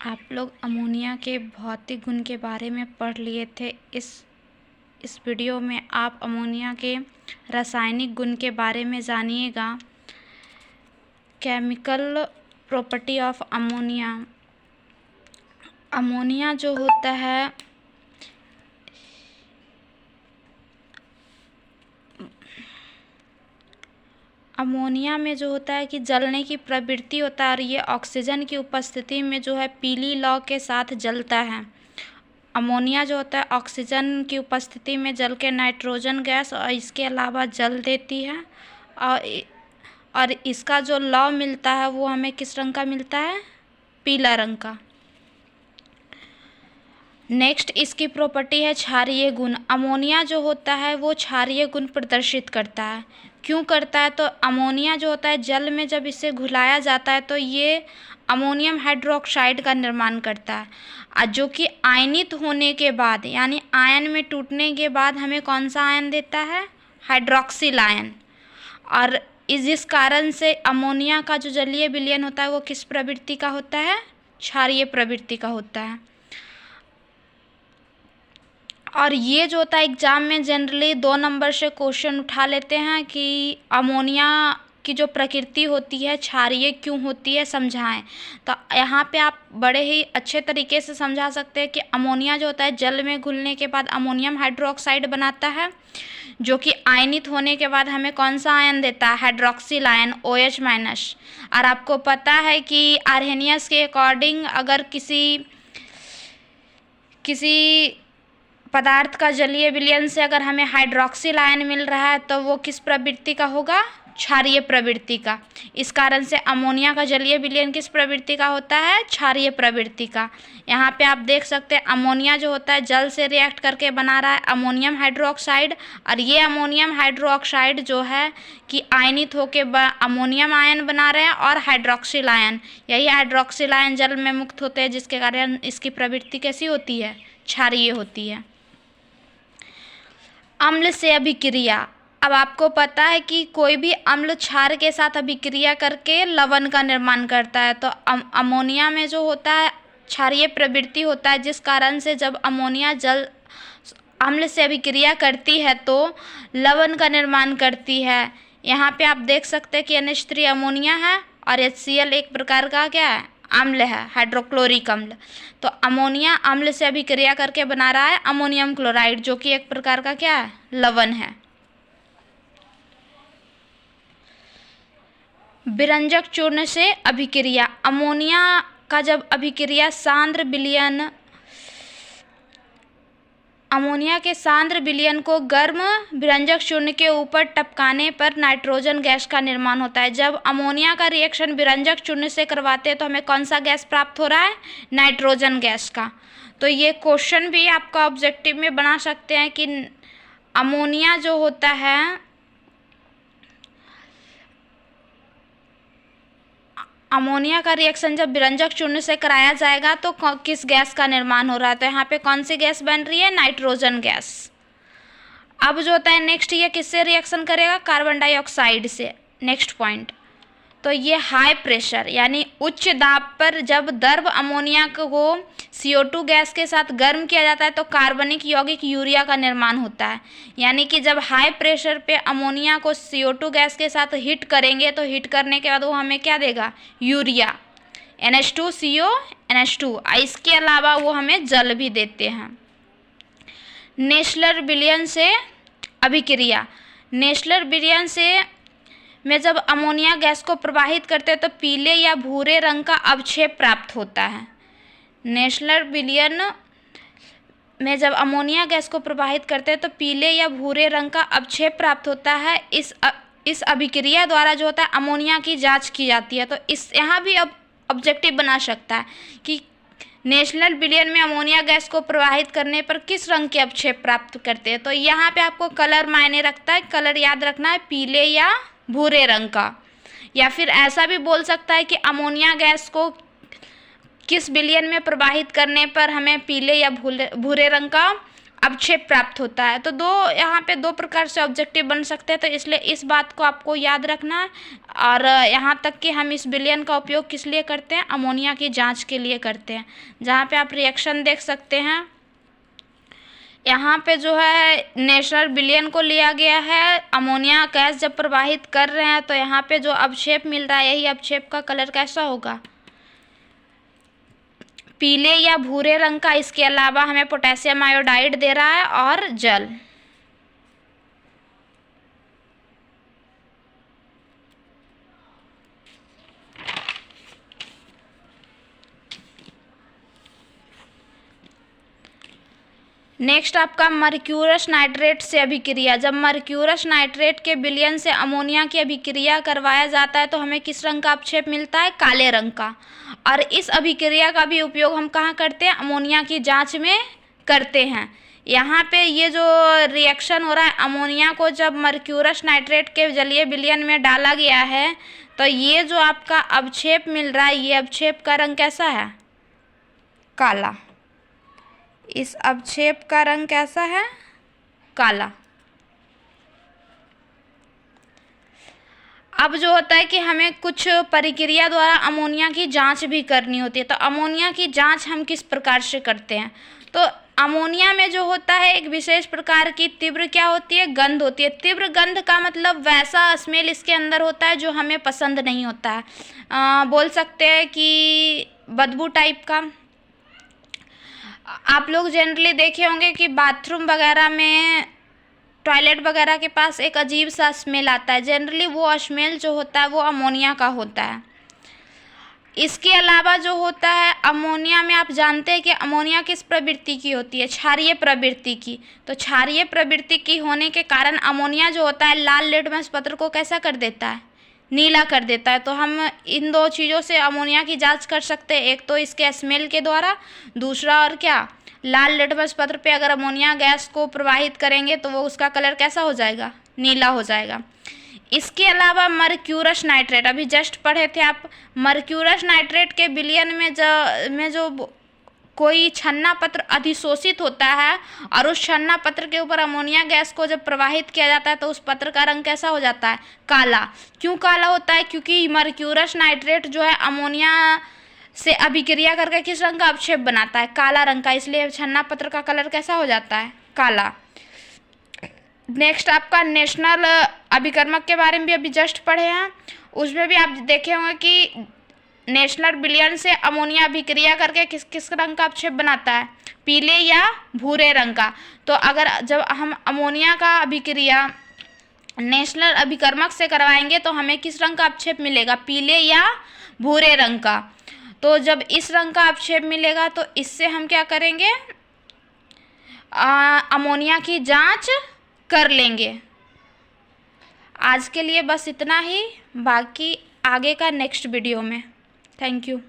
आप लोग अमोनिया के भौतिक गुण के बारे में पढ़ लिए थे। इस वीडियो में आप अमोनिया के रासायनिक गुण के बारे में जानिएगा। Chemical property of ammonia. Ammonia जो होता है अमोनिया में जो होता है कि जलने की प्रवृत्ति होता है और ये ऑक्सीजन की उपस्थिति में जो है पीली लौ के साथ जलता है। अमोनिया जो होता है ऑक्सीजन की उपस्थिति में जल के नाइट्रोजन गैस और इसके अलावा जल देती है और इसका जो लौ मिलता है वो हमें किस रंग का मिलता है? पीला रंग का। नेक्स्ट इसकी प्रॉपर्टी है क्षारीय गुण। अमोनिया जो होता है वो क्षारीय गुण प्रदर्शित करता है। क्यों करता है? तो अमोनिया जो होता है जल में जब इसे घुलाया जाता है तो ये अमोनियम हाइड्रोक्साइड का निर्माण करता है, जो कि आयनित होने के बाद यानी आयन में टूटने के बाद हमें कौन सा आयन देता है? Hydroxyl ion. और जिस कारण से अमोनिया का जो जलीय विलयन होता है वो किस प्रवृत्ति का होता है? क्षारीय प्रवृत्ति का होता है। और ये जो होता है एग्जाम में जनरली 2 नंबर से क्वेश्चन उठा लेते हैं कि अमोनिया की जो प्रकृति होती है क्षारीय क्यों होती है, समझाएं। तो यहाँ पे आप बड़े ही अच्छे तरीके से समझा सकते हैं कि अमोनिया जो होता है जल में घुलने के बाद अमोनियम हाइड्रोक्साइड बनाता है, जो कि आयनित होने के बाद हमें कौन सा आयन देता है? Hydroxyl ion OH-। और आपको पता है कि आर्हेनियस के अकॉर्डिंग अगर किसी पदार्थ का जलीय विलयन से अगर हमें हाइड्रोक्सिल आयन मिल रहा है तो वो किस प्रवृत्ति का होगा? क्षारीय प्रवृत्ति का। इस कारण से अमोनिया का जलीय विलयन किस प्रवृत्ति का होता है? क्षारीय प्रवृत्ति का। यहाँ पे आप देख सकते हैं अमोनिया जो होता है जल से रिएक्ट करके बना रहा है अमोनियम हाइड्रोक्साइड, और ये अमोनियम हाइड्रोक्साइड जो है कि आयनित होकर अमोनियम आयन बना रहे हैं और हाइड्रोक्सिल आयन। यही हाइड्रोक्सिल आयन जल में मुक्त होते हैं, जिसके कारण इसकी प्रवृत्ति कैसी होती है? क्षारीय होती है। अम्ल से अभिक्रिया। अब आपको पता है कि कोई भी अम्ल क्षार के साथ अभिक्रिया करके लवण का निर्माण करता है। तो अमोनिया में जो होता है क्षारीय प्रवृत्ति होता है, जिस कारण से जब अमोनिया जल अम्ल से अभिक्रिया करती है तो लवण का निर्माण करती है। यहाँ पे आप देख सकते हैं कि NH3 अमोनिया है और HCl एक प्रकार का क्या है? अम्ल है, हाइड्रोक्लोरिक अम्ल। तो अमोनिया अम्ल से अभिक्रिया करके बना रहा है अमोनियम क्लोराइड, जो कि एक प्रकार का क्या है? लवण है। विरंजक चूर्ण से अभिक्रिया। अमोनिया का जब अभिक्रिया सांद्र विलयन अमोनिया के सांद्र विलयन को गर्म विरंजक चूर्ण के ऊपर टपकाने पर नाइट्रोजन गैस का निर्माण होता है। जब अमोनिया का रिएक्शन विरंजक चूर्ण से करवाते हैं तो हमें कौन सा गैस प्राप्त हो रहा है? नाइट्रोजन गैस का। तो ये क्वेश्चन भी आपका ऑब्जेक्टिव में बना सकते हैं कि अमोनिया जो होता है अमोनिया का रिएक्शन जब विरंजक चूर्ण से कराया जाएगा तो किस गैस का निर्माण हो रहा है? तो यहाँ पे कौन सी गैस बन रही है? Nitrogen gas. अब जो होता है नेक्स्ट ये किससे रिएक्शन करेगा? कार्बन डाइऑक्साइड से। नेक्स्ट पॉइंट, तो ये हाई प्रेशर यानी उच्च दाब पर जब द्रव अमोनिया को CO2 गैस के साथ गर्म किया जाता है तो कार्बनिक यौगिक यूरिया का निर्माण होता है। यानी कि जब हाई प्रेशर पे अमोनिया को CO2 गैस के साथ हीट करेंगे तो हीट करने के बाद वो हमें क्या देगा? Urea, NH2CO NH2। इसके अलावा वो हमें जल भी देते हैं। नेशनल विलयन से अभिक्रिया। नेशनल विलयन से में जब अमोनिया गैस को प्रवाहित करते हैं तो पीले या भूरे रंग का अवक्षेप प्राप्त होता है। नेशनल विलयन में जब अमोनिया गैस को प्रवाहित करते हैं तो पीले या भूरे रंग का अवक्षेप प्राप्त होता है। इस अभिक्रिया द्वारा जो होता है अमोनिया की जांच की जाती है। तो इस यहाँ भी अब ऑब्जेक्टिव बना सकता है कि नेशनल विलयन में अमोनिया गैस को प्रवाहित करने पर किस रंग के अवक्षेप प्राप्त करते हैं। तो यहाँ पे आपको कलर मायने रखता है, कलर याद रखना है, पीले या भूरे रंग का। या फिर ऐसा भी बोल सकता है कि अमोनिया गैस को किस विलयन में प्रवाहित करने पर हमें पीले या भूरे रंग का अवक्षेप प्राप्त होता है। तो यहाँ पे दो प्रकार से ऑब्जेक्टिव बन सकते हैं, तो इसलिए इस बात को आपको याद रखना है। और यहाँ तक कि हम इस विलयन का उपयोग किस लिए करते हैं, अमोनिया की जांच के लिए करते हैं। जहाँ पे आप रिएक्शन देख सकते हैं, यहाँ पे जो है नेचुरल विलयन को लिया गया है। अमोनिया गैस जब प्रवाहित कर रहे हैं तो यहाँ पे जो अवक्षेप मिल रहा है, यही अवक्षेप का कलर कैसा होगा, पीले या भूरे रंग का। इसके अलावा हमें पोटेशियम आयोडाइड दे रहा है और जल। नेक्स्ट आपका मर्क्यूरस नाइट्रेट से अभिक्रिया। जब मर्क्यूरस नाइट्रेट के विलयन से अमोनिया की अभिक्रिया करवाया जाता है तो हमें किस रंग का अवक्षेप मिलता है, काले रंग का। और इस अभिक्रिया का भी उपयोग हम कहाँ करते हैं, अमोनिया की जांच में करते हैं। यहाँ पे ये जो रिएक्शन हो रहा है, अमोनिया को जब मर्क्यूरस नाइट्रेट के जलीय विलयन में डाला गया है तो ये जो आपका अवक्षेप मिल रहा है, ये अवक्षेप का रंग कैसा है, काला। इस अवक्षेप का रंग कैसा है, काला। अब जो होता है कि हमें कुछ प्रक्रिया द्वारा अमोनिया की जांच भी करनी होती है। तो अमोनिया की जांच हम किस प्रकार से करते हैं, तो अमोनिया में जो होता है एक विशेष प्रकार की तीव्र क्या होती है, गंध होती है। तीव्र गंध का मतलब वैसा स्मेल इसके अंदर होता है जो हमें पसंद नहीं होता है। बोल सकते हैं कि बदबू टाइप का। आप लोग जनरली देखे होंगे कि बाथरूम वगैरह में, टॉयलेट वगैरह के पास एक अजीब सा स्मेल आता है। जनरली वो स्मेल जो होता है वो अमोनिया का होता है। इसके अलावा जो होता है अमोनिया में, आप जानते हैं कि अमोनिया किस प्रवृत्ति की होती है, क्षारीय प्रवृत्ति की। तो क्षारीय प्रवृत्ति की होने के कारण अमोनिया जो होता है लाल लिटमस पत्र को कैसा कर देता है, नीला कर देता है। तो हम इन दो चीज़ों से अमोनिया की जांच कर सकते हैं, एक तो इसके स्मेल के द्वारा, दूसरा और क्या, लाल लिटमस पत्र पे अगर अमोनिया गैस को प्रवाहित करेंगे तो वो उसका कलर कैसा हो जाएगा, नीला हो जाएगा। इसके अलावा मर्क्यूरस नाइट्रेट, अभी जस्ट पढ़े थे आप, मर्क्यूरस नाइट्रेट के विलयन में जो कोई छन्ना पत्र अधिशोषित होता है और उस छन्ना पत्र के ऊपर अमोनिया गैस को जब प्रवाहित किया जाता है तो उस पत्र का रंग कैसा हो जाता है, काला। क्यों काला होता है, क्योंकि मर्क्यूरस नाइट्रेट जो है अमोनिया से अभिक्रिया करके किस रंग का अवक्षेप बनाता है, काला रंग का। इसलिए छन्ना पत्र का कलर कैसा हो जाता है, काला। नेक्स्ट आपका नेशनल अभिकर्मक के बारे में भी अभी जस्ट पढ़े हैं, उसमें भी आप देखे होंगे कि नेशनल विलयन से अमोनिया अभिक्रिया करके किस किस रंग का अवक्षेप बनाता है, पीले या भूरे रंग का। तो अगर जब हम अमोनिया का अभिक्रिया नेशनल अभिकर्मक से करवाएंगे तो हमें किस रंग का अवक्षेप मिलेगा, पीले या भूरे रंग का। तो जब इस रंग का अवक्षेप मिलेगा तो इससे हम क्या करेंगे, अमोनिया की जांच कर लेंगे। आज के लिए बस इतना ही, बाकी आगे का नेक्स्ट वीडियो में। Thank you.